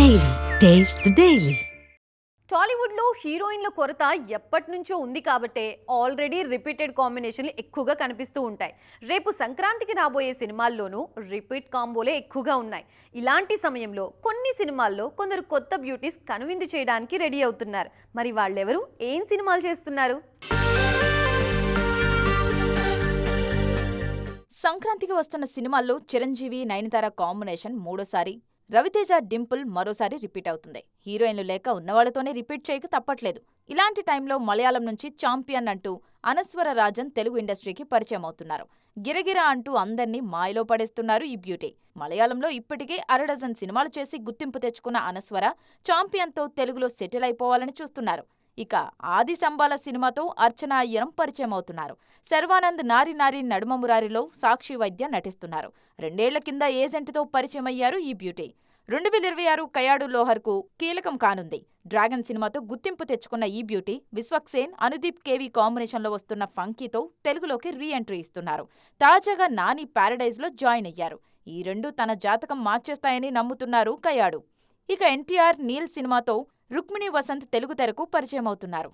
Daily taste the daily. టాలీవుడ్లో హీరోయిన్ల కొరత ఎప్పటి నుంచో ఉంది కాబట్టే ఆల్రెడీ రిపీటెడ్ కాంబినేషన్లు ఎక్కువగా కనిపిస్తూ ఉంటాయి. రేపు సంక్రాంతికి రాబోయే సినిమాల్లోనూ రిపీట్ కాంబోలే ఎక్కువగా ఉన్నాయి. ఇలాంటి సమయంలో కొన్ని సినిమాల్లో కొందరు కొత్త బ్యూటీస్ కనువిందు చేయడానికి రెడీ అవుతున్నారు. మరి వాళ్ళెవరు, ఏం సినిమాలు చేస్తున్నారు? సంక్రాంతికి వస్తున్న సినిమాల్లో చిరంజీవి నయనతార కాంబినేషన్ మూడోసారి, రవితేజ డింపుల్ మరోసారి రిపీట్ అవుతుంది. హీరోయిన్లు లేక ఉన్నవాళ్లతోనే రిపీట్ చేయక తప్పట్లేదు. ఇలాంటి టైంలో మలయాళం నుంచి ఛాంపియన్ అంటూ అనస్వర రాజన్ తెలుగు ఇండస్ట్రీకి పరిచయం అవుతున్నారు. గిరగిరా అంటూ అందర్నీ మాయలో పడేస్తున్నారు ఈ బ్యూటీ. మలయాళంలో ఇప్పటికే అరడజన్ సినిమాలు చేసి గుర్తింపు తెచ్చుకున్న అనస్వర ఛాంపియన్తో తెలుగులో సెటిల్ అయిపోవాలని చూస్తున్నారు. ఇక ఆది సంబాల సినిమాతో అర్చన అయ్యరం పరిచయం అవుతున్నారు. శర్వానంద్ నారి నారి నడుమ మురారిలో సాక్షి వైద్య నటిస్తున్నారు. 2 ఏళ్ల కింద ఏజెంట్తో పరిచయం అయ్యారు ఈ బ్యూటీ. 2026 కయాడు లోహర్కు కీలకం కానుంది. డ్రాగన్ సినిమాతో గుర్తింపు తెచ్చుకున్న ఈ బ్యూటీ విశ్వక్సేన్, అనుదీప్ కేవి కాంబినేషన్లో వస్తున్న ఫంకీతో తెలుగులోకి రీ ఎంట్రీ ఇస్తున్నారు. తాజాగా నాని ప్యారడైజ్లో జాయిన్ అయ్యారు. ఈ రెండు తన జాతకం మార్చేస్తాయని నమ్ముతున్నారు కయాడు. ఇక ఎన్టీఆర్ నీల్ సినిమాతో రుక్మిణి వసంత్ తెలుగు తెరకు పరిచయం అవుతున్నారు.